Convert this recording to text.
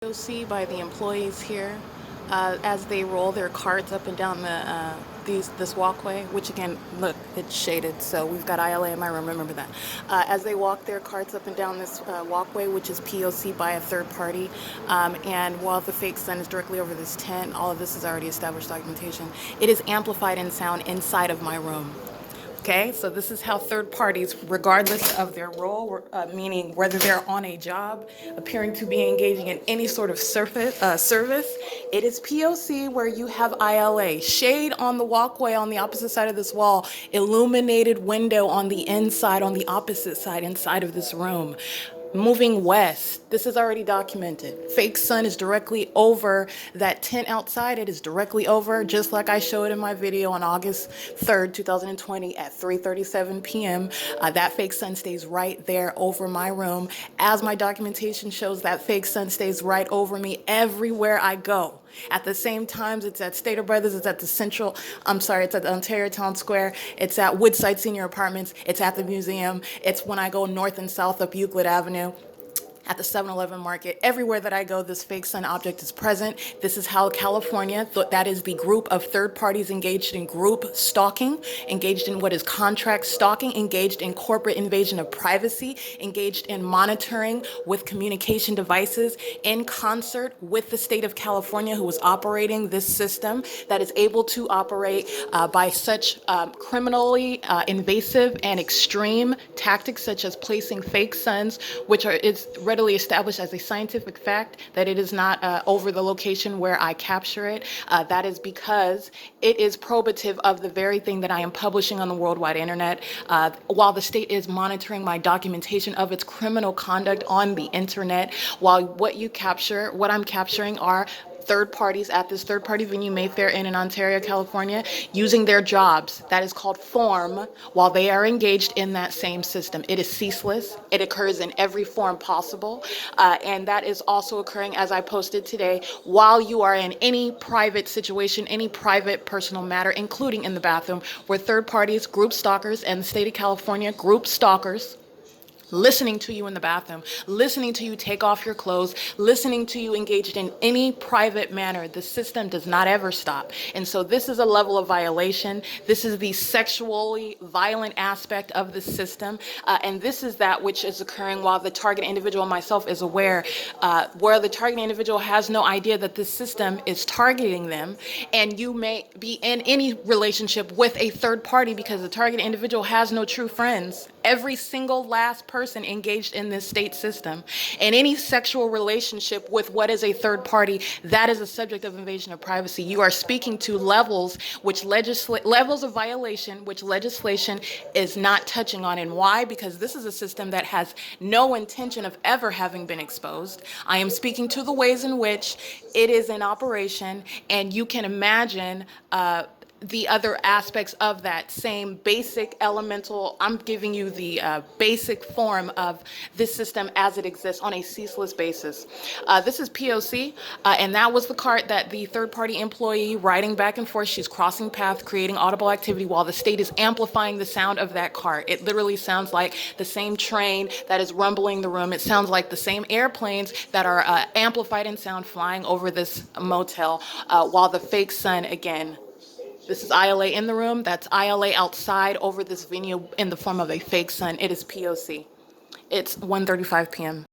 P.O.C. by the employees here as they roll their carts up and down this walkway, which again, look, it's shaded, so we've got ILA in my room, remember that. As they walk their carts up and down this walkway, which is P.O.C. by a third party, and while the fake sun is directly over this tent, all of this is already established documentation. It is amplified in sound inside of my room. Okay, so this is how third parties, regardless of their role, meaning whether they're on a job, appearing to be engaging in any sort of service, it is P.O.C. where you have ILA, shade on the walkway on the opposite side of this wall, illuminated window on the inside, on the opposite side, inside of this room. Moving west, this is already documented. Fake sun is directly over that tent outside. It is directly over, just like I showed in my video on August 3rd, 2020 at 3:37 p.m. That fake sun stays right there over my room. As my documentation shows, that fake sun stays right over me everywhere I go. At the same time, it's at Stater Brothers, it's at it's at the Ontario Town Square, it's at Woodside Senior Apartments, it's at the museum, it's when I go north and south up Euclid Avenue, at the 7-Eleven market. Everywhere that I go, this fake sun object is present. This is how California, that is the group of third parties engaged in group stalking, engaged in what is contract stalking, engaged in corporate invasion of privacy, engaged in monitoring with communication devices in concert with the state of California, who is operating this system that is able to operate by such criminally invasive and extreme tactics such as placing fake suns, which is readily established as a scientific fact that it is not over the location where I capture it. That is because it is probative of the very thing that I am publishing on the worldwide internet. While the state is monitoring my documentation of its criminal conduct on the internet, while what I'm capturing are third parties at this third party venue, Mayfair Inn in Ontario, California, using their jobs, that is called form, while they are engaged in that same system. It is ceaseless. It occurs in every form possible. And that is also occurring, as I posted today, while you are in any private situation, any private personal matter, including in the bathroom, where third parties, group stalkers, and the state of California, group stalkers, listening to you in the bathroom, listening to you take off your clothes, listening to you engaged in any private manner. The system does not ever stop. And so this is a level of violation. This is the sexually violent aspect of the system. And this is that which is occurring while the target individual, myself, is aware, where the target individual has no idea that this system is targeting them. And you may be in any relationship with a third party because the target individual has no true friends. Every single last person engaged in this state system, and any sexual relationship with what is a third party, that is a subject of invasion of privacy. You are speaking to levels of violation which legislation is not touching on. And why? Because this is a system that has no intention of ever having been exposed. I am speaking to the ways in which it is in operation, and you can imagine the other aspects of that same basic elemental. I'm giving you the basic form of this system as it exists on a ceaseless basis. This is P.O.C., and that was the cart that the third-party employee riding back and forth. She's crossing paths, creating audible activity while the state is amplifying the sound of that cart. It literally sounds like the same train that is rumbling the room. It sounds like the same airplanes that are amplified in sound flying over this motel, while the fake sun, again, this is ILA in the room. That's ILA outside over this venue in the form of a fake sun. It is P.O.C. It's 1:35 p.m.